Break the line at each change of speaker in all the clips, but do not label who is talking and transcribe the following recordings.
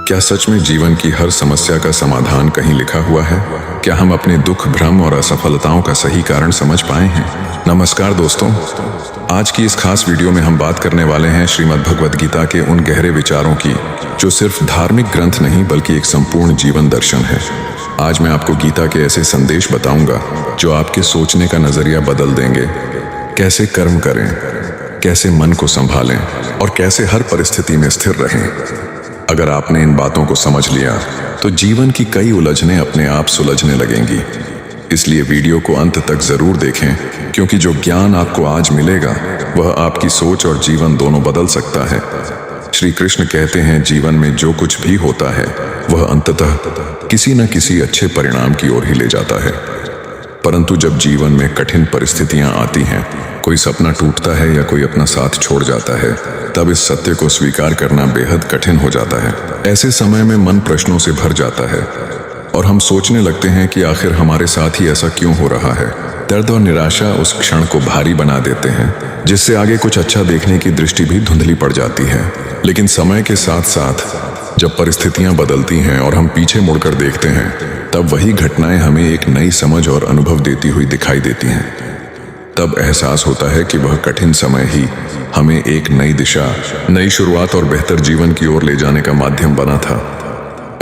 क्या सच में जीवन की हर समस्या का समाधान कहीं लिखा हुआ है? क्या हम अपने दुख, भ्रम और असफलताओं का सही कारण समझ पाए हैं? नमस्कार दोस्तों, आज की इस खास वीडियो में हम बात करने वाले हैं श्रीमद् भगवद गीता के उन गहरे विचारों की जो सिर्फ धार्मिक ग्रंथ नहीं बल्कि एक संपूर्ण जीवन दर्शन है। आज मैं आपको गीता के ऐसे संदेश बताऊंगा जो आपके सोचने का नजरिया बदल देंगे। कैसे कर्म करें, कैसे मन को संभालें और कैसे हर परिस्थिति में स्थिर रहें। अगर आपने इन बातों को समझ लिया तो जीवन की कई उलझनें अपने आप सुलझने लगेंगी। इसलिए वीडियो को अंत तक जरूर देखें, क्योंकि जो ज्ञान आपको आज मिलेगा वह आपकी सोच और जीवन दोनों बदल सकता है। श्री कृष्ण कहते हैं, जीवन में जो कुछ भी होता है वह अंततः किसी न किसी अच्छे परिणाम की ओर ही ले जाता है। परंतु जब जीवन में कठिन परिस्थितियां आती हैं, कोई सपना टूटता है या कोई अपना साथ छोड़ जाता है, तब इस सत्य को स्वीकार करना बेहद कठिन हो जाता है। ऐसे समय में मन प्रश्नों से भर जाता है और हम सोचने लगते हैं कि आखिर हमारे साथ ही ऐसा क्यों हो रहा है। दर्द और निराशा उस क्षण को भारी बना देते हैं, जिससे आगे कुछ अच्छा देखने की दृष्टि भी धुंधली पड़ जाती है। लेकिन समय के साथ साथ जब परिस्थितियां बदलती हैं और हम पीछे मुड़कर देखते हैं, तब वही घटनाएं हमें एक नई समझ और अनुभव देती हुई दिखाई देती हैं। तब एहसास होता है कि वह कठिन समय ही हमें एक नई दिशा, नई शुरुआत और बेहतर जीवन की ओर ले जाने का माध्यम बना था।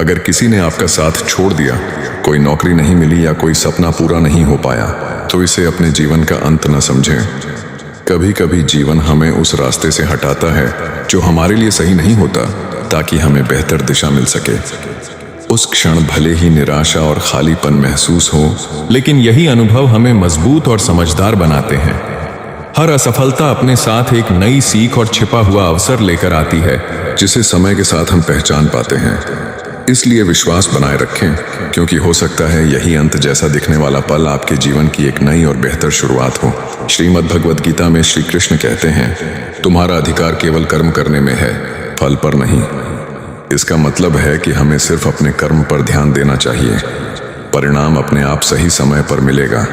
अगर किसी ने आपका साथ छोड़ दिया, कोई नौकरी नहीं मिली या कोई सपना पूरा नहीं हो पाया, तो इसे अपने जीवन का अंत न समझें। कभी कभी जीवन हमें उस रास्ते से हटाता है जो हमारे लिए सही नहीं होता, ताकि हमें बेहतर दिशा मिल सके। उस क्षण भले ही निराशा और खालीपन महसूस हो, लेकिन यही अनुभव हमें मजबूत और समझदार बनाते हैं। हर असफलता अपने साथ एक नई सीख और छिपा हुआ अवसर लेकर आती है, जिसे समय के साथ हम पहचान पाते हैं। इसलिए विश्वास बनाए रखें, क्योंकि हो सकता है यही अंत जैसा दिखने वाला पल आपके जीवन की एक नई और बेहतर शुरुआत हो। श्रीमद् भगवद गीता में श्री कृष्ण कहते हैं, तुम्हारा अधिकार केवल कर्म करने में है, फल पर नहीं। इसका मतलब है कि हमें सिर्फ अपने कर्म पर ध्यान देना चाहिए। परिणाम अपने आप सही समय पर मिलेगा।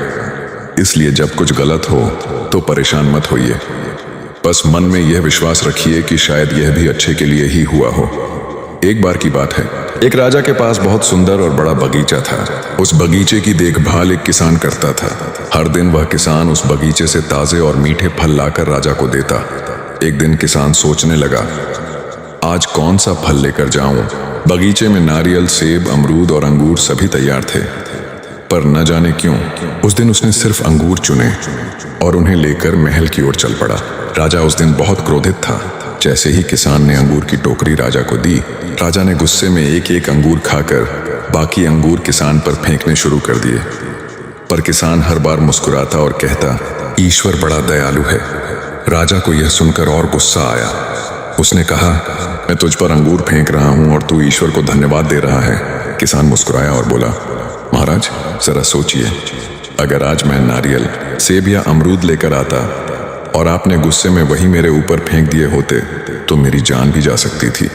इसलिए जब कुछ गलत हो तो परेशान मत होइए। बस मन में यह विश्वास रखिए कि शायद यह भी अच्छे के लिए ही हुआ हो। एक बार की बात है, एक राजा के पास बहुत सुंदर और बड़ा बगीचा था। उस बगीचे की देखभाल एक किसान करता था। हर दिन वह किसान उस बगीचे से ताजे और मीठे फल लाकर राजा को देता। एक दिन किसान सोचने लगा, आज कौन सा फल लेकर जाऊं? बगीचे में नारियल, सेब, अमरूद और अंगूर सभी तैयार थे, पर न जाने क्यों उस दिन उसने सिर्फ अंगूर चुने और उन्हें लेकर महल की ओर चल पड़ा। राजा उस दिन बहुत क्रोधित था। जैसे ही किसान ने अंगूर की टोकरी राजा को दी, राजा ने गुस्से में एक एक अंगूर खाकर बाकी अंगूर किसान पर फेंकने शुरू कर दिए। पर किसान हर बार मुस्कुराता और कहता, ईश्वर बड़ा दयालु है। राजा को यह सुनकर और गुस्सा आया। उसने कहा, मैं तुझ पर अंगूर फेंक रहा हूं और तू ईश्वर को धन्यवाद दे रहा है। किसान मुस्कुराया और बोला, महाराज जरा सोचिए, अगर आज मैं नारियल, सेब या अमरूद लेकर आता और आपने गुस्से में वही मेरे ऊपर फेंक दिए होते तो मेरी जान भी जा सकती थी।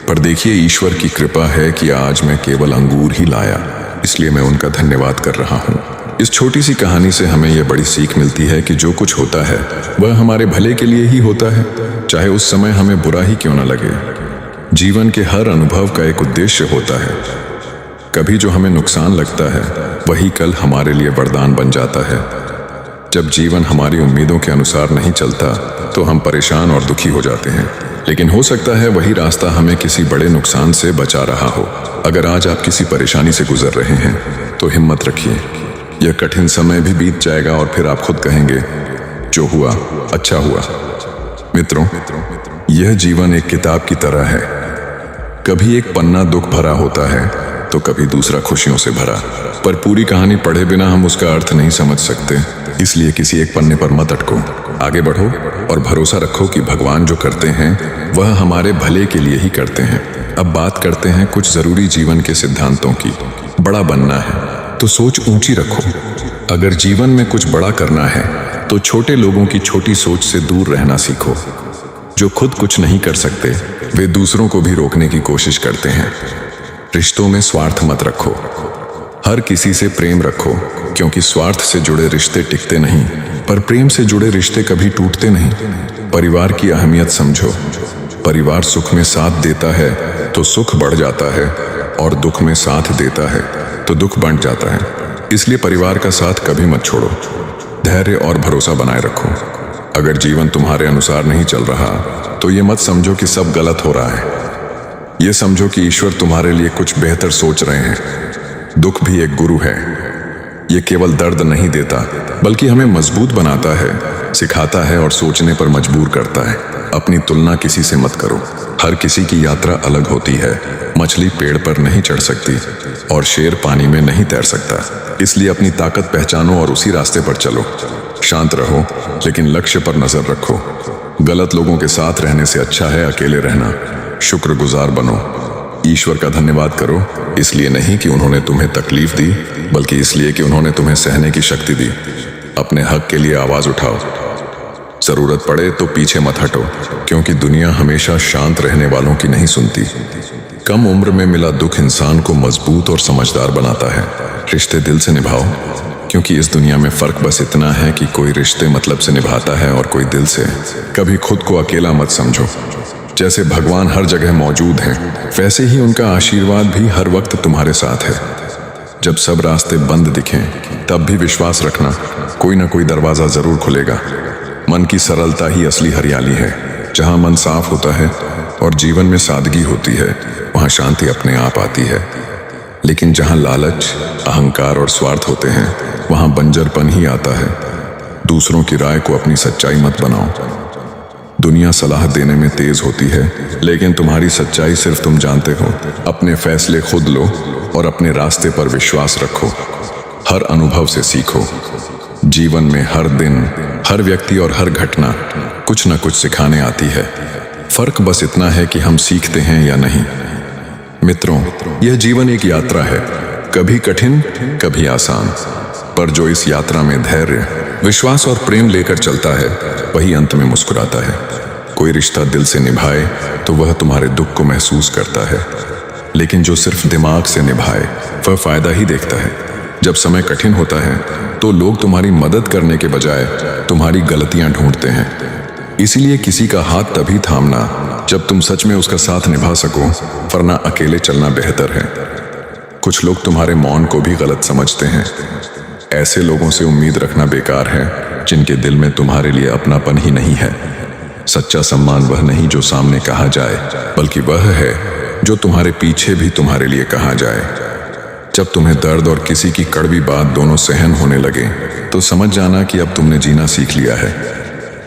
पर देखिए, ईश्वर की कृपा है कि आज मैं केवल अंगूर ही लाया, इसलिए मैं उनका धन्यवाद कर रहा हूँ। इस छोटी सी कहानी से हमें यह बड़ी सीख मिलती है कि जो कुछ होता है वह हमारे भले के लिए ही होता है, चाहे उस समय हमें बुरा ही क्यों न लगे। जीवन के हर अनुभव का एक उद्देश्य होता है। कभी जो हमें नुकसान लगता है वही कल हमारे लिए वरदान बन जाता है। जब जीवन हमारी उम्मीदों के अनुसार नहीं चलता तो हम परेशान और दुखी हो जाते हैं, लेकिन हो सकता है वही रास्ता हमें किसी बड़े नुकसान से बचा रहा हो। अगर आज आप किसी परेशानी से गुजर रहे हैं तो हिम्मत रखिए। यह कठिन समय भी बीत जाएगा और फिर आप खुद कहेंगे, जो हुआ अच्छा हुआ। मित्रों, यह जीवन एक किताब की तरह है। कभी एक पन्ना दुख भरा होता है तो कभी दूसरा खुशियों से भरा, पर पूरी कहानी पढ़े बिना हम उसका अर्थ नहीं समझ सकते। इसलिए किसी एक पन्ने पर मत अटको, आगे बढ़ो और भरोसा रखो कि भगवान जो करते हैं वह हमारे भले के लिए ही करते हैं। अब बात करते हैं कुछ जरूरी जीवन के सिद्धांतों की। बड़ा बनना है तो सोच ऊंची रखो। अगर जीवन में कुछ बड़ा करना है तो छोटे लोगों की छोटी सोच से दूर रहना सीखो। जो खुद कुछ नहीं कर सकते वे दूसरों को भी रोकने की कोशिश करते हैं। रिश्तों में स्वार्थ मत रखो। हर किसी से प्रेम रखो, क्योंकि स्वार्थ से जुड़े रिश्ते टिकते नहीं, पर प्रेम से जुड़े रिश्ते कभी टूटते नहीं। परिवार की अहमियत समझो। परिवार सुख में साथ देता है तो सुख बढ़ जाता है, और दुख में साथ देता है तो दुख बढ़ जाता है। इसलिए परिवार का साथ कभी मत छोड़ो। धैर्य और भरोसा बनाए रखो। अगर जीवन तुम्हारे अनुसार नहीं चल रहा तो ये मत समझो कि सब गलत हो रहा है। ये समझो कि ईश्वर तुम्हारे लिए कुछ बेहतर सोच रहे हैं। दुख भी एक गुरु है। ये केवल दर्द नहीं देता, बल्कि हमें मजबूत बनाता है, सिखाता है और सोचने पर मजबूर करता है। अपनी तुलना किसी से मत करो। हर किसी की यात्रा अलग होती है। मछली पेड़ पर नहीं चढ़ सकती और शेर पानी में नहीं तैर सकता। इसलिए अपनी ताकत पहचानो और उसी रास्ते पर चलो। शांत रहो, लेकिन लक्ष्य पर नजर रखो। गलत लोगों के साथ रहने से अच्छा है अकेले रहना। शुक्रगुजार बनो। ईश्वर का धन्यवाद करो, इसलिए नहीं कि उन्होंने तुम्हें तकलीफ दी, बल्कि इसलिए कि उन्होंने तुम्हें सहने की शक्ति दी। अपने हक के लिए आवाज उठाओ। जरूरत पड़े तो पीछे मत हटो, क्योंकि दुनिया हमेशा शांत रहने वालों की नहीं सुनती। कम उम्र में मिला दुख इंसान को मजबूत और समझदार बनाता है। रिश्ते दिल से निभाओ, क्योंकि इस दुनिया में फर्क बस इतना है कि कोई रिश्ते मतलब से निभाता है और कोई दिल से। कभी खुद को अकेला मत समझो। जैसे भगवान हर जगह मौजूद हैं, वैसे ही उनका आशीर्वाद भी हर वक्त तुम्हारे साथ है। जब सब रास्ते बंद दिखें, तब भी विश्वास रखना, कोई ना कोई दरवाजा जरूर खुलेगा। मन की सरलता ही असली हरियाली है। जहाँ मन साफ होता है और जीवन में सादगी होती है, वहाँ शांति अपने आप आती है। लेकिन जहाँ लालच, अहंकार और स्वार्थ होते हैं, वहाँ बंजरपन ही आता है। दूसरों की राय को अपनी सच्चाई मत बनाओ। दुनिया सलाह देने में तेज होती है, लेकिन तुम्हारी सच्चाई सिर्फ तुम जानते हो। अपने फैसले खुद लो और अपने रास्ते पर विश्वास रखो। हर अनुभव से सीखो। जीवन में हर दिन, हर व्यक्ति और हर घटना कुछ न कुछ सिखाने आती है। फर्क बस इतना है कि हम सीखते हैं या नहीं। मित्रों, यह जीवन एक यात्रा है, कभी कठिन, कभी आसान, पर जो इस यात्रा में धैर्य, विश्वास और प्रेम लेकर चलता है, वही अंत में मुस्कुराता है। कोई रिश्ता दिल से निभाए तो वह तुम्हारे दुख को महसूस करता है, लेकिन जो सिर्फ दिमाग से निभाए वह फायदा ही देखता है। जब समय कठिन होता है तो लोग तुम्हारी मदद करने के बजाय तुम्हारी गलतियां ढूंढते हैं। इसीलिए किसी का हाथ तभी थामना जब तुम सच में उसका साथ निभा सको, वरना अकेले चलना बेहतर है। कुछ लोग तुम्हारे मौन को भी गलत समझते हैं। ऐसे लोगों से उम्मीद रखना बेकार है, जिनके दिल में तुम्हारे लिए अपनापन ही नहीं है। सच्चा सम्मान वह नहीं जो सामने कहा जाए, बल्कि वह है जो तुम्हारे पीछे भी तुम्हारे लिए कहा जाए। जब तुम्हें दर्द और किसी की कड़वी बात दोनों सहन होने लगे, तो समझ जाना कि अब तुमने जीना सीख लिया है।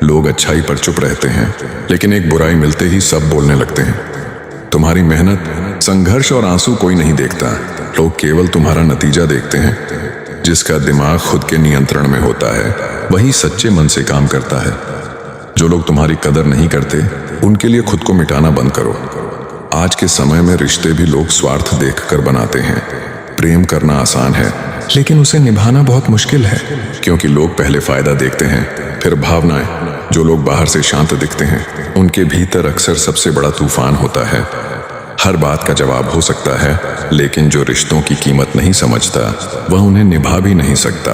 लोग अच्छाई पर चुप रहते हैं, लेकिन एक बुराई मिलते ही सब बोलने लगते हैं। तुम्हारी मेहनत, संघर्ष और आंसू कोई नहीं देखता। लोग केवल तुम्हारा नतीजा देखते हैं। जिसका दिमाग खुद के नियंत्रण में होता है, वही सच्चे मन से काम करता है। जो लोग तुम्हारी कदर नहीं करते, उनके लिए खुद को मिटाना बंद करो। आज के समय में रिश्ते भी लोग स्वार्थ देखकर बनाते हैं। प्रेम करना आसान है, लेकिन उसे निभाना बहुत मुश्किल है, क्योंकि लोग पहले फायदा देखते हैं, फिर भावनाएं। जो लोग बाहर से शांत दिखते हैं, उनके भीतर अक्सर सबसे बड़ा तूफान होता है। हर बात का जवाब हो सकता है, लेकिन जो रिश्तों की कीमत नहीं समझता, वह उन्हें निभा भी नहीं सकता।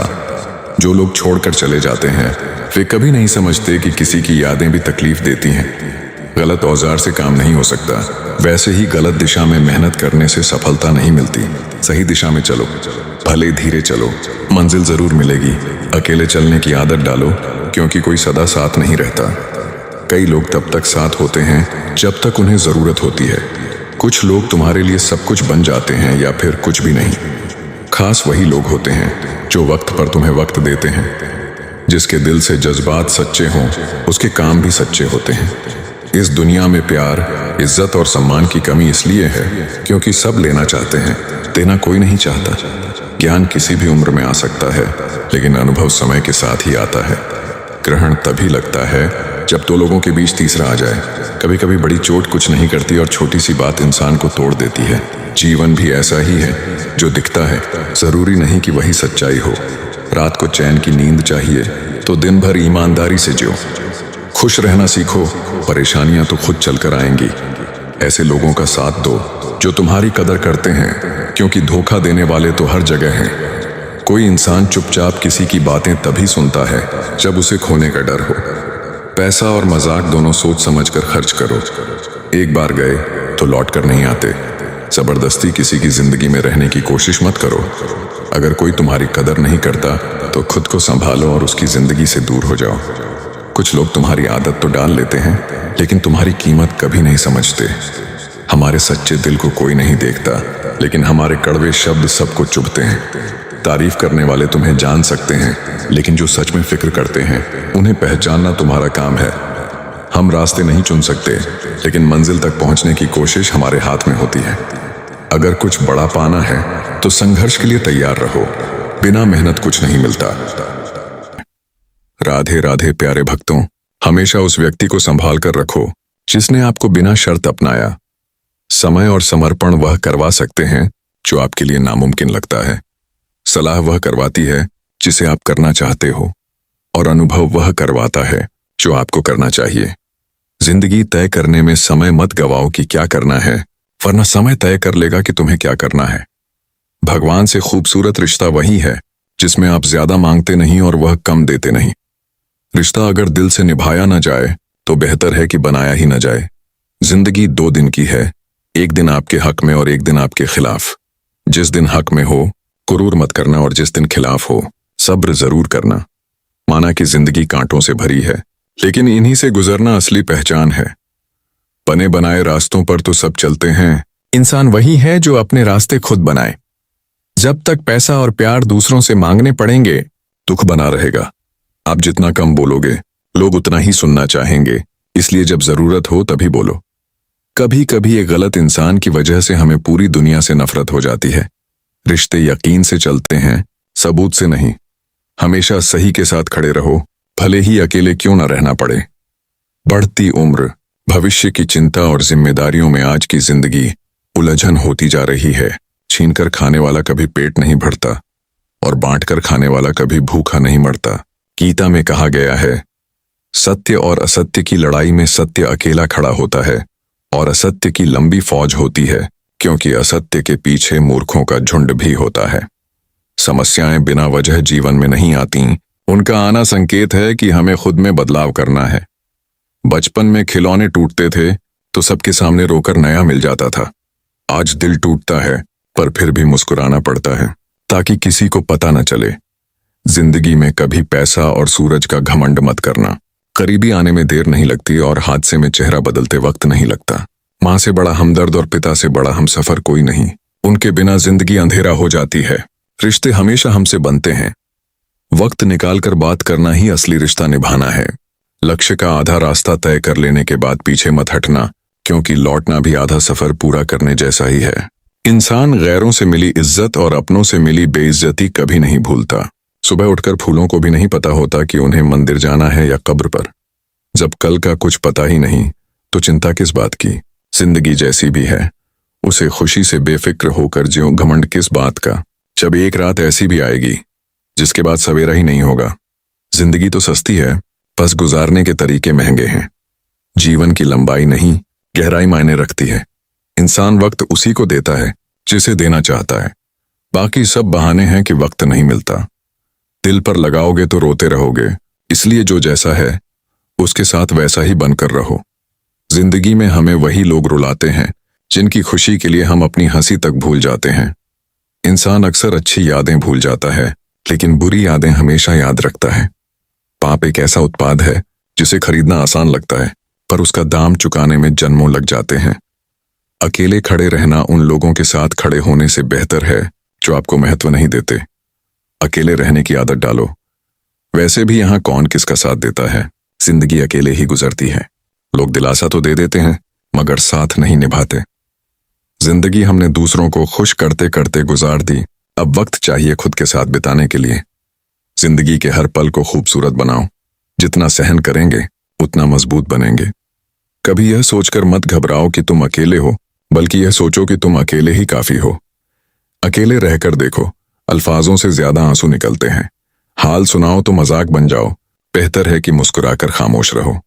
जो लोग छोड़कर चले जाते हैं, वे कभी नहीं समझते कि किसी की यादें भी तकलीफ देती हैं। गलत औजार से काम नहीं हो सकता, वैसे ही गलत दिशा में मेहनत करने से सफलता नहीं मिलती। सही दिशा में चलो, भले धीरे चलो, मंजिल जरूर मिलेगी। अकेले चलने की आदत डालो, क्योंकि कोई सदा साथ नहीं रहता। कई लोग तब तक साथ होते हैं जब तक उन्हें जरूरत होती है। कुछ लोग तुम्हारे लिए सब कुछ बन जाते हैं या फिर कुछ भी नहीं। खास वही लोग होते हैं जो वक्त पर तुम्हें वक्त देते हैं। जिसके दिल से जज्बात सच्चे हों, उसके काम भी सच्चे होते हैं। इस दुनिया में प्यार, इज्जत और सम्मान की कमी इसलिए है क्योंकि सब लेना चाहते हैं, देना कोई नहीं चाहता। ज्ञान किसी भी उम्र में आ सकता है, लेकिन अनुभव समय के साथ ही आता है। ग्रहण तभी लगता है जब दो लोगों के बीच तीसरा आ जाए। कभी कभी बड़ी चोट कुछ नहीं करती और छोटी सी बात इंसान को तोड़ देती है। जीवन भी ऐसा ही है, जो दिखता है जरूरी नहीं कि वही सच्चाई हो। रात को चैन की नींद चाहिए तो दिन भर ईमानदारी से जियो। खुश रहना सीखो, परेशानियां तो खुद चलकर आएंगी। ऐसे लोगों का साथ दो जो तुम्हारी कदर करते हैं, क्योंकि धोखा देने वाले तो हर जगह हैं। कोई इंसान चुपचाप किसी की बातें तभी सुनता है जब उसे खोने का डर हो। पैसा और मजाक दोनों सोच समझकर खर्च करो। एक बार गए तो लौट कर नहीं आते। जबरदस्ती किसी की जिंदगी में रहने की कोशिश मत करो। अगर कोई तुम्हारी कदर नहीं करता तो खुद को संभालो और उसकी जिंदगी से दूर हो जाओ। कुछ लोग तुम्हारी आदत तो डाल लेते हैं, लेकिन तुम्हारी कीमत कभी नहीं समझते। हमारे सच्चे दिल को कोई नहीं देखता, लेकिन हमारे कड़वे शब्द सबको चुभते हैं। तारीफ करने वाले तुम्हें जान सकते हैं, लेकिन जो सच में फिक्र करते हैं उन्हें पहचानना तुम्हारा काम है। हम रास्ते नहीं चुन सकते, लेकिन मंजिल तक पहुंचने की कोशिश हमारे हाथ में होती है। अगर कुछ बड़ा पाना है तो संघर्ष के लिए तैयार रहो। बिना मेहनत कुछ नहीं मिलता। राधे राधे प्यारे भक्तों, हमेशा उस व्यक्ति को संभाल कर रखो जिसने आपको बिना शर्त अपनाया। समय और समर्पण वह करवा सकते हैं जो आपके लिए नामुमकिन लगता है। सलाह वह करवाती है जिसे आप करना चाहते हो, और अनुभव वह करवाता है जो आपको करना चाहिए। जिंदगी तय करने में समय मत गवाओ कि क्या करना है, वरना समय तय कर लेगा कि तुम्हें क्या करना है। भगवान से खूबसूरत रिश्ता वही है जिसमें आप ज्यादा मांगते नहीं और वह कम देते नहीं। रिश्ता अगर दिल से निभाया ना जाए तो बेहतर है कि बनाया ही ना जाए। जिंदगी 2 दिन की है, एक दिन आपके हक में और एक दिन आपके खिलाफ। जिस दिन हक में हो गुरूर मत करना, और जिस दिन खिलाफ हो सब्र जरूर करना। माना कि जिंदगी कांटों से भरी है, लेकिन इन्हीं से गुजरना असली पहचान है। बने बनाए रास्तों पर तो सब चलते हैं, इंसान वही है जो अपने रास्ते खुद बनाए। जब तक पैसा और प्यार दूसरों से मांगने पड़ेंगे, दुख बना रहेगा। आप जितना कम बोलोगे, लोग उतना ही सुनना चाहेंगे, इसलिए जब जरूरत हो तभी बोलो। कभी कभी एक गलत इंसान की वजह से हमें पूरी दुनिया से नफरत हो जाती है। रिश्ते यकीन से चलते हैं, सबूत से नहीं। हमेशा सही के साथ खड़े रहो, भले ही अकेले क्यों न रहना पड़े। बढ़ती उम्र, भविष्य की चिंता और जिम्मेदारियों में आज की जिंदगी उलझन होती जा रही है। छीनकर खाने वाला कभी पेट नहीं भरता, और बांटकर खाने वाला कभी भूखा नहीं मरता। गीता में कहा गया है, सत्य और असत्य की लड़ाई में सत्य अकेला खड़ा होता है, और असत्य की लंबी फौज होती है, क्योंकि असत्य के पीछे मूर्खों का झुंड भी होता है। समस्याएं बिना वजह जीवन में नहीं आती, उनका आना संकेत है कि हमें खुद में बदलाव करना है। बचपन में खिलौने टूटते थे तो सबके सामने रोकर नया मिल जाता था। आज दिल टूटता है पर फिर भी मुस्कुराना पड़ता है, ताकि किसी को पता न चले। जिंदगी में कभी पैसा और सूरज का घमंड मत करना। करीबी आने में देर नहीं लगती और हादसे में चेहरा बदलते वक्त नहीं लगता। माँ से बड़ा हमदर्द और पिता से बड़ा हमसफर कोई नहीं। उनके बिना जिंदगी अंधेरा हो जाती है। रिश्ते हमेशा हमसे बनते हैं। वक्त निकालकर बात करना ही असली रिश्ता निभाना है। लक्ष्य का आधा रास्ता तय कर लेने के बाद पीछे मत हटना, क्योंकि लौटना भी आधा सफर पूरा करने जैसा ही है। इंसान गैरों से मिली इज्जत और अपनों से मिली बेइज्जती कभी नहीं भूलता। सुबह उठकर फूलों को भी नहीं पता होता कि उन्हें मंदिर जाना है या कब्र पर। जब कल का कुछ पता ही नहीं तो चिंता किस बात की। जिंदगी जैसी भी है, उसे खुशी से बेफिक्र होकर जियो, घमंड किस बात का। जब एक रात ऐसी भी आएगी जिसके बाद सवेरा ही नहीं होगा। जिंदगी तो सस्ती है, बस गुजारने के तरीके महंगे हैं। जीवन की लंबाई नहीं, गहराई मायने रखती है। इंसान वक्त उसी को देता है जिसे देना चाहता है। बाकी सब बहाने हैं कि वक्त नहीं मिलता। दिल पर लगाओगे तो रोते रहोगे, इसलिए जो जैसा है उसके साथ वैसा ही बनकर रहो। जिंदगी में हमें वही लोग रुलाते हैं जिनकी खुशी के लिए हम अपनी हंसी तक भूल जाते हैं। इंसान अक्सर अच्छी यादें भूल जाता है, लेकिन बुरी यादें हमेशा याद रखता है। पाप एक ऐसा उत्पाद है जिसे खरीदना आसान लगता है, पर उसका दाम चुकाने में जन्मों लग जाते हैं। अकेले खड़े रहना उन लोगों के साथ खड़े होने से बेहतर है जो आपको महत्व नहीं देते। अकेले रहने की आदत डालो। वैसे भी यहाँ कौन किसका साथ देता है, जिंदगी अकेले ही गुजरती है। लोग दिलासा तो दे देते हैं मगर साथ नहीं निभाते। जिंदगी हमने दूसरों को खुश करते करते गुजार दी, अब वक्त चाहिए खुद के साथ बिताने के लिए। जिंदगी के हर पल को खूबसूरत बनाओ। जितना सहन करेंगे उतना मजबूत बनेंगे। कभी यह सोचकर मत घबराओ कि तुम अकेले हो, बल्कि यह सोचो कि तुम अकेले ही काफी हो। अकेले रहकर देखो, अल्फाजों से ज्यादा आंसू निकलते हैं। हाल सुनाओ तो मजाक बन जाओ, बेहतर है कि मुस्कुराकर खामोश रहो।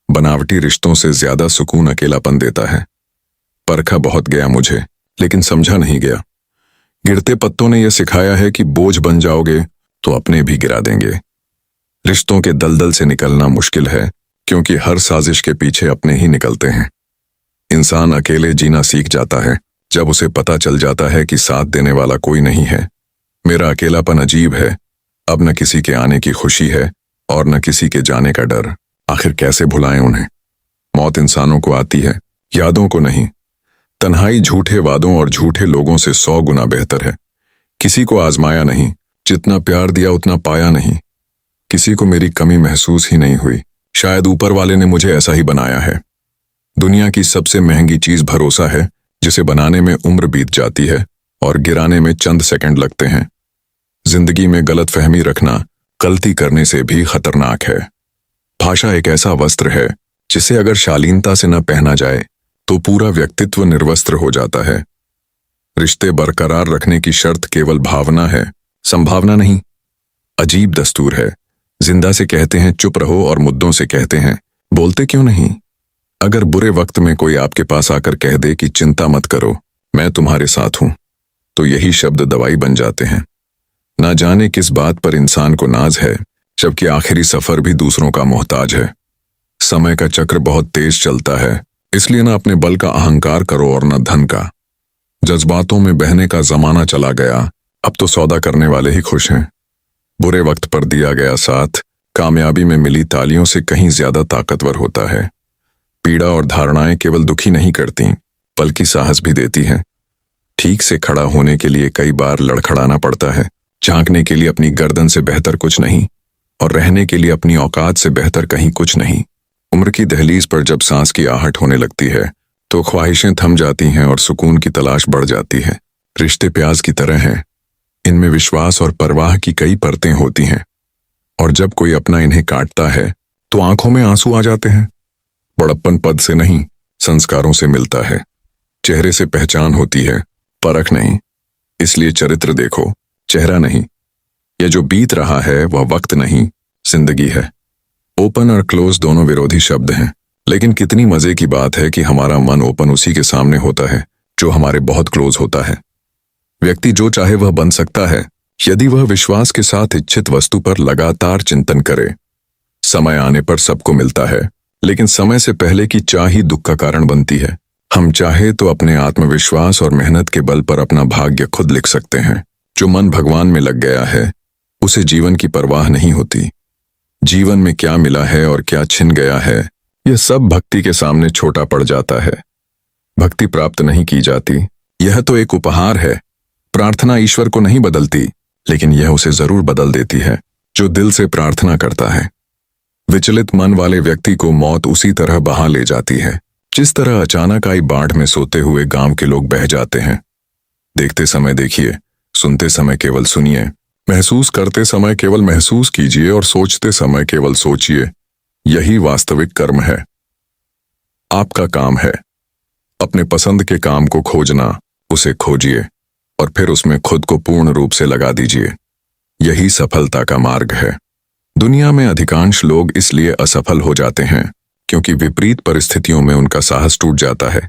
बनावटी रिश्तों से ज्यादा सुकून अकेलापन देता है। परखा बहुत गया मुझे, लेकिन समझा नहीं गया। गिरते पत्तों ने यह सिखाया है कि बोझ बन जाओगे तो अपने भी गिरा देंगे। रिश्तों के दलदल से निकलना मुश्किल है, क्योंकि हर साजिश के पीछे अपने ही निकलते हैं। इंसान अकेले जीना सीख जाता है जब उसे पता चल जाता है कि साथ देने वाला कोई नहीं है। मेरा अकेलापन अजीब है। अब न किसी के आने की खुशी है और न किसी के जाने का डर। आखिर कैसे भुलाएं उन्हें? मौत इंसानों को आती है, यादों को नहीं। तन्हाई झूठे वादों और झूठे लोगों से 100 गुना बेहतर है। किसी को आजमाया नहीं, जितना प्यार दिया उतना पाया नहीं। किसी को मेरी कमी महसूस ही नहीं हुई। शायद ऊपर वाले ने मुझे ऐसा ही बनाया है। दुनिया की सबसे महंगी चीज भरोसा है, जिसे बनाने में उम्र बीत जाती है और गिराने में चंद सेकंड लगते हैं। जिंदगी में गलतफहमी रखना गलती करने से भी खतरनाक है। भाषा एक ऐसा वस्त्र है जिसे अगर शालीनता से न पहना जाए तो पूरा व्यक्तित्व निर्वस्त्र हो जाता है। रिश्ते बरकरार रखने की शर्त केवल भावना है, संभावना नहीं। अजीब दस्तूर है। जिंदा से कहते हैं चुप रहो और मुद्दों से कहते हैं बोलते क्यों नहीं। अगर बुरे वक्त में कोई आपके पास आकर कह दे कि चिंता मत करो, मैं तुम्हारे साथ हूं, तो यही शब्द दवाई बन जाते हैं। ना जाने किस बात पर इंसान को नाज है, जबकि आखिरी सफर भी दूसरों का मोहताज है। समय का चक्र बहुत तेज चलता है, इसलिए ना अपने बल का अहंकार करो और न धन का। जज्बातों में बहने का जमाना चला गया, अब तो सौदा करने वाले ही खुश हैं। बुरे वक्त पर दिया गया साथ कामयाबी में मिली तालियों से कहीं ज्यादा ताकतवर होता है। पीड़ा और धारणाएं केवल दुखी नहीं करती, बल्कि साहस भी देती हैं। ठीक से खड़ा होने के लिए कई बार लड़खड़ाना पड़ता है। झांकने के लिए अपनी गर्दन से बेहतर कुछ नहीं, और रहने के लिए अपनी औकात से बेहतर कहीं कुछ नहीं। उम्र की दहलीज पर जब सांस की आहट होने लगती है तो ख्वाहिशें थम जाती हैं और सुकून की तलाश बढ़ जाती है। रिश्ते प्याज की तरह हैं, इनमें विश्वास और परवाह की कई परतें होती हैं, और जब कोई अपना इन्हें काटता है तो आंखों में आंसू आ जाते हैं। बड़प्पन पद से नहीं, संस्कारों से मिलता है। चेहरे से पहचान होती है, परख नहीं। इसलिए चरित्र देखो, चेहरा नहीं। यह जो बीत रहा है वह वक्त नहीं, जिंदगी है। ओपन और क्लोज दोनों विरोधी शब्द हैं, लेकिन कितनी मजे की बात है कि हमारा मन ओपन उसी के सामने होता है जो हमारे बहुत क्लोज होता है। व्यक्ति जो चाहे वह बन सकता है, यदि वह विश्वास के साथ इच्छित वस्तु पर लगातार चिंतन करे। समय आने पर सबको मिलता है, लेकिन समय से पहले की चाह ही दुख का कारण बनती है। हम चाहे तो अपने आत्मविश्वास और मेहनत के बल पर अपना भाग्य खुद लिख सकते हैं। जो मन भगवान में लग गया है, उसे जीवन की परवाह नहीं होती। जीवन में क्या मिला है और क्या छिन गया है, यह सब भक्ति के सामने छोटा पड़ जाता है। भक्ति प्राप्त नहीं की जाती, यह तो एक उपहार है। प्रार्थना ईश्वर को नहीं बदलती, लेकिन यह उसे जरूर बदल देती है जो दिल से प्रार्थना करता है। विचलित मन वाले व्यक्ति को मौत उसी तरह बहा ले जाती है जिस तरह अचानक आई बाढ़ में सोते हुए गांव के लोग बह जाते हैं। देखते समय देखिए, सुनते समय केवल सुनिए, महसूस करते समय केवल महसूस कीजिए और सोचते समय केवल सोचिए। यही वास्तविक कर्म है। आपका काम है अपने पसंद के काम को खोजना, उसे खोजिए और फिर उसमें खुद को पूर्ण रूप से लगा दीजिए। यही सफलता का मार्ग है। दुनिया में अधिकांश लोग इसलिए असफल हो जाते हैं क्योंकि विपरीत परिस्थितियों में उनका साहस टूट जाता है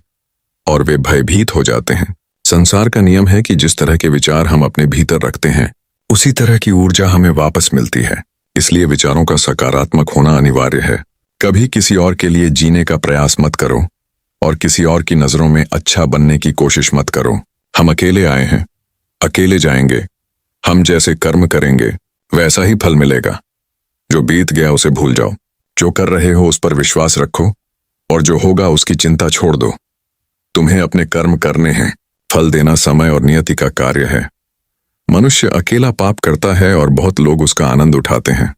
और वे भयभीत हो जाते हैं। संसार का नियम है कि जिस तरह के विचार हम अपने भीतर रखते हैं, उसी तरह की ऊर्जा हमें वापस मिलती है। इसलिए विचारों का सकारात्मक होना अनिवार्य है। कभी किसी और के लिए जीने का प्रयास मत करो और किसी और की नजरों में अच्छा बनने की कोशिश मत करो। हम अकेले आए हैं, अकेले जाएंगे। हम जैसे कर्म करेंगे वैसा ही फल मिलेगा। जो बीत गया उसे भूल जाओ। जो कर रहे हो उस पर विश्वास रखो और जो होगा उसकी चिंता छोड़ दो। तुम्हें अपने कर्म करने हैं, फल देना समय और नियति का कार्य है। मनुष्य अकेला पाप करता है और बहुत लोग उसका आनंद उठाते हैं।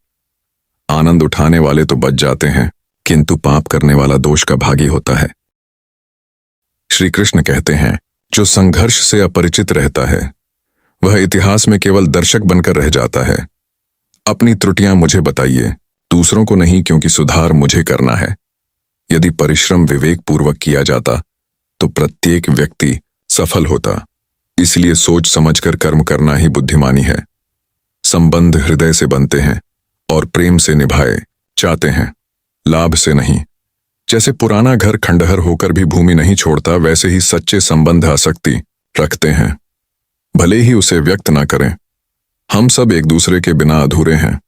आनंद उठाने वाले तो बच जाते हैं, किंतु पाप करने वाला दोष का भागी होता है। श्री कृष्ण कहते हैं, जो संघर्ष से अपरिचित रहता है वह इतिहास में केवल दर्शक बनकर रह जाता है। अपनी त्रुटियां मुझे बताइए, दूसरों को नहीं, क्योंकि सुधार मुझे करना है। यदि परिश्रम विवेक पूर्वक किया जाता तो प्रत्येक व्यक्ति सफल होता। इसलिए सोच समझकर कर्म करना ही बुद्धिमानी है। संबंध हृदय से बनते हैं और प्रेम से निभाए जाते हैं, लाभ से नहीं। जैसे पुराना घर खंडहर होकर भी भूमि नहीं छोड़ता, वैसे ही सच्चे संबंध आसक्ति रखते हैं, भले ही उसे व्यक्त ना करें। हम सब एक दूसरे के बिना अधूरे हैं।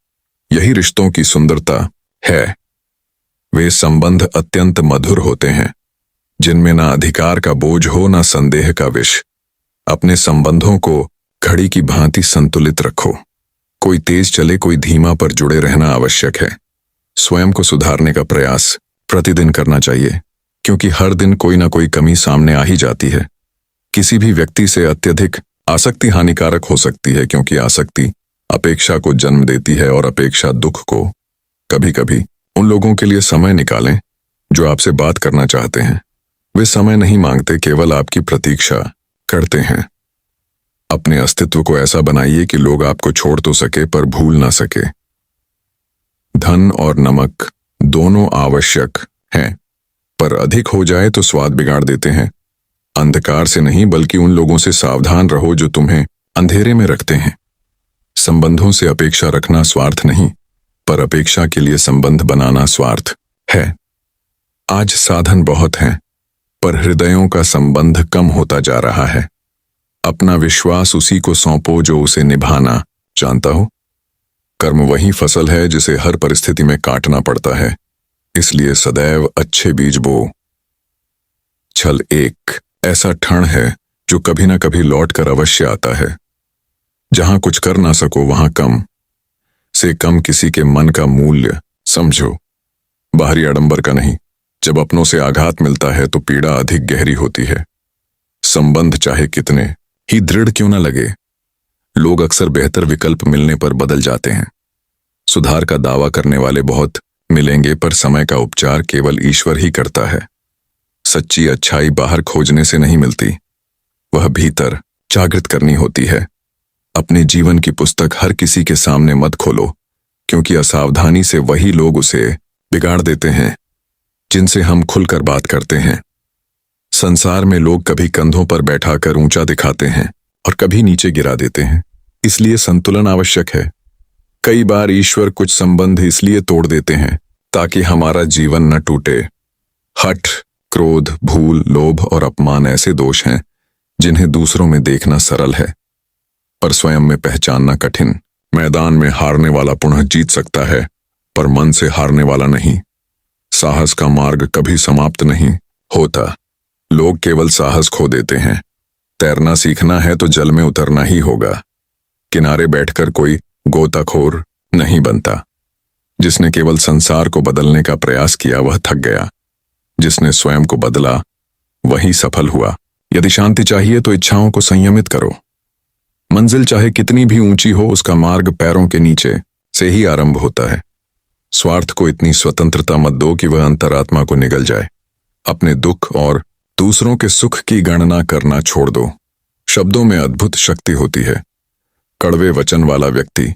यही रिश्तों की सुंदरता है। वे संबंध अत्यंत मधुर होते हैं। जिनमें ना अधिकार का बोझ हो ना संदेह का विष। अपने संबंधों को घड़ी की भांति संतुलित रखो। कोई तेज चले कोई धीमा, पर जुड़े रहना आवश्यक है। स्वयं को सुधारने का प्रयास प्रतिदिन करना चाहिए, क्योंकि हर दिन कोई ना कोई कमी सामने आ ही जाती है। किसी भी व्यक्ति से अत्यधिक आसक्ति हानिकारक हो सकती है, क्योंकि आसक्ति अपेक्षा को जन्म देती है और अपेक्षा दुख को। कभी कभी उन लोगों के लिए समय निकालें जो आपसे बात करना चाहते हैं। वे समय नहीं मांगते, केवल आपकी प्रतीक्षा करते हैं। अपने अस्तित्व को ऐसा बनाइए कि लोग आपको छोड़ तो सके पर भूल ना सके। धन और नमक दोनों आवश्यक हैं, पर अधिक हो जाए तो स्वाद बिगाड़ देते हैं। अंधकार से नहीं, बल्कि उन लोगों से सावधान रहो जो तुम्हें अंधेरे में रखते हैं। संबंधों से अपेक्षा रखना स्वार्थ नहीं, पर अपेक्षा के लिए संबंध बनाना स्वार्थ है। आज साधन बहुत हैं, पर हृदयों का संबंध कम होता जा रहा है। अपना विश्वास उसी को सौंपो जो उसे निभाना जानता हो। कर्म वही फसल है जिसे हर परिस्थिति में काटना पड़ता है, इसलिए सदैव अच्छे बीज बो। छल एक ऐसा क्षण है जो कभी ना कभी लौट कर अवश्य आता है। जहां कुछ कर ना सको वहां कम से कम किसी के मन का मूल्य समझो, बाहरी आडंबर का नहीं। जब अपनों से आघात मिलता है तो पीड़ा अधिक गहरी होती है। संबंध चाहे कितने ही दृढ़ क्यों न लगे, लोग अक्सर बेहतर विकल्प मिलने पर बदल जाते हैं। सुधार का दावा करने वाले बहुत मिलेंगे, पर समय का उपचार केवल ईश्वर ही करता है। सच्ची अच्छाई बाहर खोजने से नहीं मिलती, वह भीतर जागृत करनी होती है। अपने जीवन की पुस्तक हर किसी के सामने मत खोलो, क्योंकि असावधानी से वही लोग उसे बिगाड़ देते हैं जिनसे हम खुलकर बात करते हैं। संसार में लोग कभी कंधों पर बैठाकर ऊंचा दिखाते हैं और कभी नीचे गिरा देते हैं, इसलिए संतुलन आवश्यक है। कई बार ईश्वर कुछ संबंध इसलिए तोड़ देते हैं ताकि हमारा जीवन न टूटे। हठ, क्रोध, भूल, लोभ और अपमान ऐसे दोष हैं जिन्हें दूसरों में देखना सरल है, पर स्वयं में पहचानना कठिन। मैदान में हारने वाला पुनः जीत सकता है, पर मन से हारने वाला नहीं। साहस का मार्ग कभी समाप्त नहीं होता। लोग केवल साहस खो देते हैं। तैरना सीखना है तो जल में उतरना ही होगा। किनारे बैठकर कोई गोताखोर नहीं बनता। जिसने केवल संसार को बदलने का प्रयास किया वह थक गया। जिसने स्वयं को बदला वही सफल हुआ। यदि शांति चाहिए तो इच्छाओं को संयमित करो। मंजिल चाहे कितनी भी ऊंची हो, उसका मार्ग पैरों के नीचे से ही आरंभ होता है। स्वार्थ को इतनी स्वतंत्रता मत दो कि वह अंतरात्मा को निगल जाए। अपने दुख और दूसरों के सुख की गणना करना छोड़ दो। शब्दों में अद्भुत शक्ति होती है। कड़वे वचन वाला व्यक्ति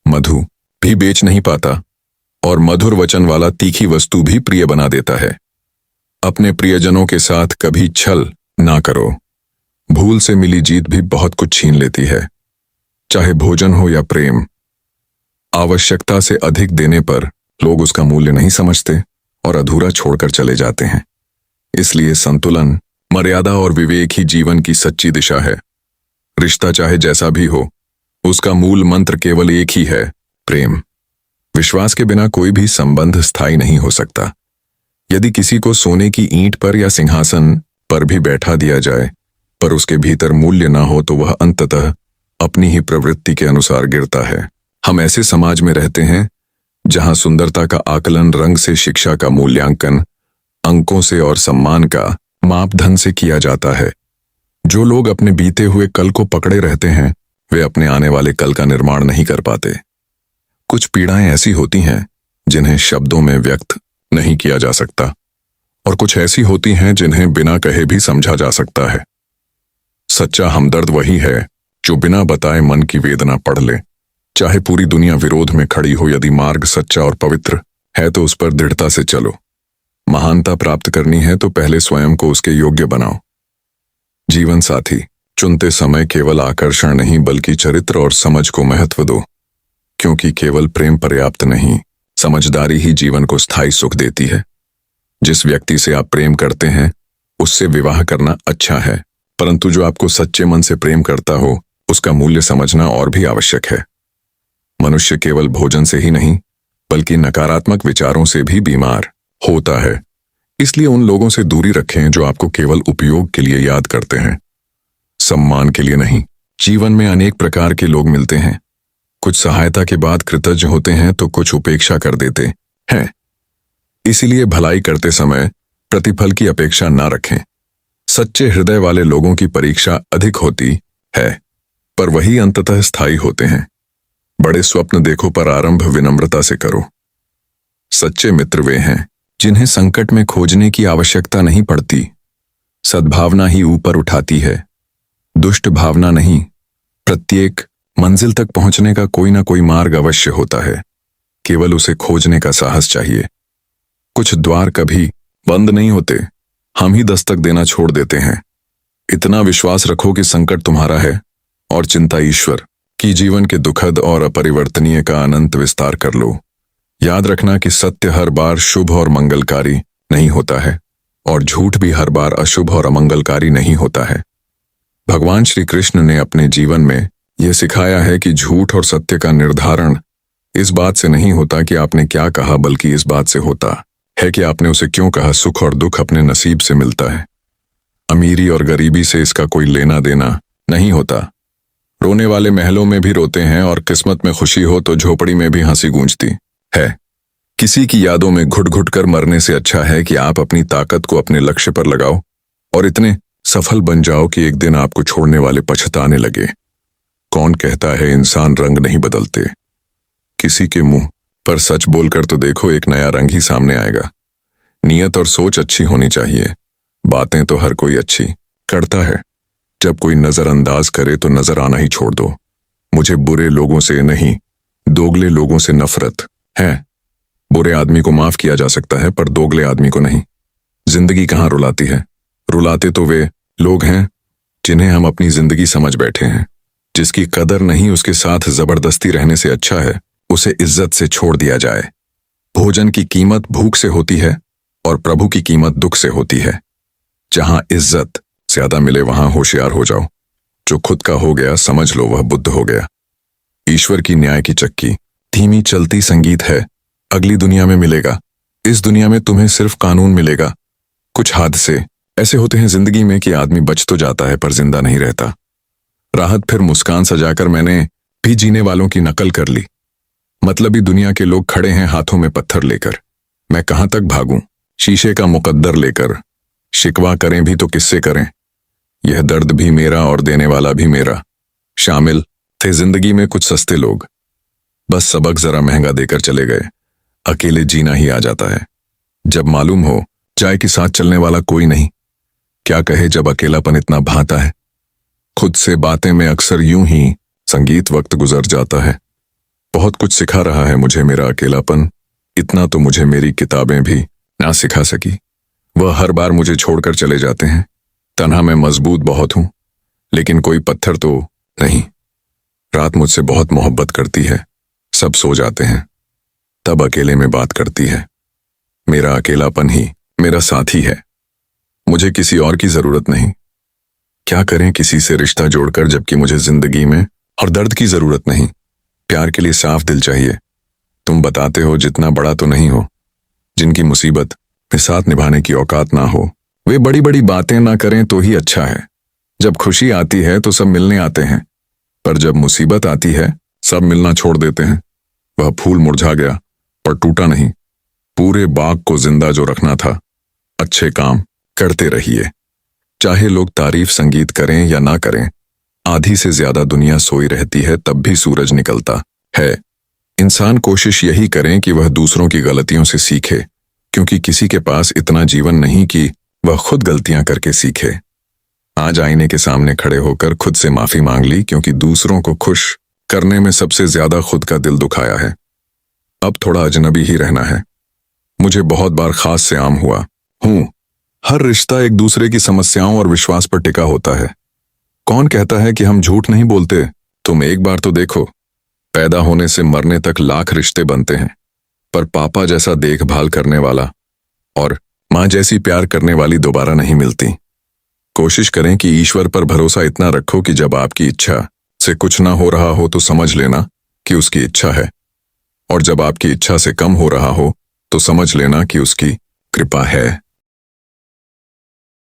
मधु भी बेच नहीं पाता, और मधुर वचन वाला तीखी वस्तु भी प्रिय बना देता है। अपने प्रियजनों के साथ कभी छल ना करो। भूल से मिली जीत भी बहुत कुछ छीन लेती है, चाहे भोजन हो या प्रेम। आवश्यकता से अधिक देने पर लोग उसका मूल्य नहीं समझते और अधूरा छोड़कर चले जाते हैं। इसलिए संतुलन, मर्यादा और विवेक ही जीवन की सच्ची दिशा है। रिश्ता चाहे जैसा भी हो, उसका मूल मंत्र केवल एक ही है, प्रेम। विश्वास के बिना कोई भी संबंध स्थायी नहीं हो सकता। यदि किसी को सोने की ईंट पर या सिंहासन पर भी बैठा दिया जाए, पर उसके भीतर मूल्य ना हो, तो वह अंततः अपनी ही प्रवृत्ति के अनुसार गिरता है। हम ऐसे समाज में रहते हैं जहां सुंदरता का आकलन रंग से, शिक्षा का मूल्यांकन अंकों से और सम्मान का मापदंड से किया जाता है। जो लोग अपने बीते हुए कल को पकड़े रहते हैं, वे अपने आने वाले कल का निर्माण नहीं कर पाते। कुछ पीड़ाएं ऐसी होती हैं जिन्हें शब्दों में व्यक्त नहीं किया जा सकता, और कुछ ऐसी होती हैं जिन्हें बिना कहे भी समझा जा सकता है। सच्चा हमदर्द वही है जो बिना बताए मन की वेदना पढ़ ले। चाहे पूरी दुनिया विरोध में खड़ी हो, यदि मार्ग सच्चा और पवित्र है तो उस पर दृढ़ता से चलो। महानता प्राप्त करनी है तो पहले स्वयं को उसके योग्य बनाओ। जीवन साथी चुनते समय केवल आकर्षण नहीं, बल्कि चरित्र और समझ को महत्व दो, क्योंकि केवल प्रेम पर्याप्त नहीं, समझदारी ही जीवन को स्थायी सुख देती है। जिस व्यक्ति से आप प्रेम करते हैं उससे विवाह करना अच्छा है, परंतु जो आपको सच्चे मन से प्रेम करता हो उसका मूल्य समझना और भी आवश्यक है। मनुष्य केवल भोजन से ही नहीं, बल्कि नकारात्मक विचारों से भी बीमार होता है। इसलिए उन लोगों से दूरी रखें जो आपको केवल उपयोग के लिए याद करते हैं, सम्मान के लिए नहीं। जीवन में अनेक प्रकार के लोग मिलते हैं। कुछ सहायता के बाद कृतज्ञ होते हैं तो कुछ उपेक्षा कर देते हैं। इसीलिए भलाई करते समय प्रतिफल की अपेक्षा ना रखें। सच्चे हृदय वाले लोगों की परीक्षा अधिक होती है, पर वही अंततः स्थायी होते हैं। बड़े स्वप्न देखो पर आरंभ विनम्रता से करो। सच्चे मित्र वे हैं जिन्हें संकट में खोजने की आवश्यकता नहीं पड़ती। सद्भावना ही ऊपर उठाती है, दुष्ट भावना नहीं। प्रत्येक मंजिल तक पहुंचने का कोई ना कोई मार्ग अवश्य होता है, केवल उसे खोजने का साहस चाहिए। कुछ द्वार कभी बंद नहीं होते, हम ही दस्तक देना छोड़ देते हैं। इतना विश्वास रखो कि संकट तुम्हारा है और चिंता ईश्वर की। जीवन के दुखद और अपरिवर्तनीय का अनंत विस्तार कर लो। याद रखना कि सत्य हर बार शुभ और मंगलकारी नहीं होता है और झूठ भी हर बार अशुभ और अमंगलकारी नहीं होता है। भगवान श्री कृष्ण ने अपने जीवन में यह सिखाया है कि झूठ और सत्य का निर्धारण इस बात से नहीं होता कि आपने क्या कहा, बल्कि इस बात से होता है कि आपने उसे क्यों कहा। सुख और दुख अपने नसीब से मिलता है। अमीरी और गरीबी से इसका कोई लेना देना नहीं होता। रोने वाले महलों में भी रोते हैं और किस्मत में खुशी हो तो झोपड़ी में भी हंसी गूंजती है। किसी की यादों में घुट घुट कर मरने से अच्छा है कि आप अपनी ताकत को अपने लक्ष्य पर लगाओ और इतने सफल बन जाओ कि एक दिन आपको छोड़ने वाले पछताने लगे। कौन कहता है इंसान रंग नहीं बदलते? किसी के मुंह पर सच बोलकर तो देखो, एक नया रंग ही सामने आएगा। नियत और सोच अच्छी होनी चाहिए। बातें तो हर कोई अच्छी करता है। जब कोई नजरअंदाज करे तो नजर आना ही छोड़ दो। मुझे बुरे लोगों से नहीं, दोगले लोगों से नफरत है। बुरे आदमी को माफ किया जा सकता है पर दोगले आदमी को नहीं। जिंदगी कहाँ रुलाती है? रुलाते तो वे लोग हैं जिन्हें हम अपनी जिंदगी समझ बैठे हैं। जिसकी कदर नहीं उसके साथ जबरदस्ती रहने से अच्छा है उसे इज्जत से छोड़ दिया जाए। भोजन की कीमत भूख से होती है और प्रभु की कीमत दुख से होती है। जहां इज्जत ज्यादा मिले वहां होशियार हो जाओ। जो खुद का हो गया समझ लो वह बुद्ध हो गया। ईश्वर की न्याय की चक्की धीमी चलती संगीत है। अगली दुनिया में मिलेगा, इस दुनिया में तुम्हें सिर्फ कानून मिलेगा। कुछ हादसे ऐसे होते हैं जिंदगी में कि आदमी बच तो जाता है पर जिंदा नहीं रहता। राहत फिर मुस्कान सजाकर मैंने भी जीने वालों की नकल कर ली। मतलबी दुनिया के लोग खड़े हैं हाथों में पत्थर लेकर। मैं कहां तक भागूं शीशे का मुकद्दर लेकर? शिकवा करें भी तो किससे करें? यह दर्द भी मेरा और देने वाला भी मेरा। शामिल थे जिंदगी में कुछ सस्ते लोग, बस सबक जरा महंगा देकर चले गए। अकेले जीना ही आ जाता है जब मालूम हो जाए कि साथ चलने वाला कोई नहीं। क्या कहे जब अकेलापन इतना भाता है। खुद से बातें में अक्सर यूं ही संगीत वक्त गुजर जाता है। बहुत कुछ सिखा रहा है मुझे मेरा अकेलापन। इतना तो मुझे मेरी किताबें भी ना सिखा सकी। वह हर बार मुझे छोड़कर चले जाते हैं। तन्हा मैं मजबूत बहुत हूं लेकिन कोई पत्थर तो नहीं। रात मुझसे बहुत मोहब्बत करती है। सब सो जाते हैं तब अकेले में बात करती है। मेरा अकेलापन ही मेरा साथी है। मुझे किसी और की जरूरत नहीं। क्या करें किसी से रिश्ता जोड़कर जबकि मुझे जिंदगी में और दर्द की जरूरत नहीं। प्यार के लिए साफ दिल चाहिए। तुम बताते हो जितना बड़ा तो नहीं हो। जिनकी मुसीबत में साथ निभाने की औकात ना हो वे बड़ी बड़ी बातें ना करें तो ही अच्छा है। जब खुशी आती है तो सब मिलने आते हैं, पर जब मुसीबत आती है सब मिलना छोड़ देते हैं। वह फूल मुरझा गया पर टूटा नहीं। पूरे बाग को जिंदा जो रखना था। अच्छे काम करते रहिए, चाहे लोग तारीफ संगीत करें या ना करें। आधी से ज्यादा दुनिया सोई रहती है तब भी सूरज निकलता है। इंसान कोशिश यही करें कि वह दूसरों की गलतियों से सीखे, क्योंकि किसी के पास इतना जीवन नहीं कि वह खुद गलतियां करके सीखे। आज आईने के सामने खड़े होकर खुद से माफी मांग ली, क्योंकि दूसरों को खुश करने में सबसे ज्यादा खुद का दिल दुखाया है। अब थोड़ा अजनबी ही रहना है। मुझे बहुत बार खास से आम हुआ हूं। हर रिश्ता एक दूसरे की समस्याओं और विश्वास पर टिका होता है। कौन कहता है कि हम झूठ नहीं बोलते? तुम एक बार तो देखो, पैदा होने से मरने तक लाख रिश्ते बनते हैं, पर पापा जैसा देखभाल करने वाला और माँ जैसी प्यार करने वाली दोबारा नहीं मिलती। कोशिश करें कि ईश्वर पर भरोसा इतना रखो कि जब आपकी इच्छा से कुछ ना हो रहा हो तो समझ लेना कि उसकी इच्छा है, और जब आपकी इच्छा से कम हो रहा हो तो समझ लेना कि उसकी कृपा है।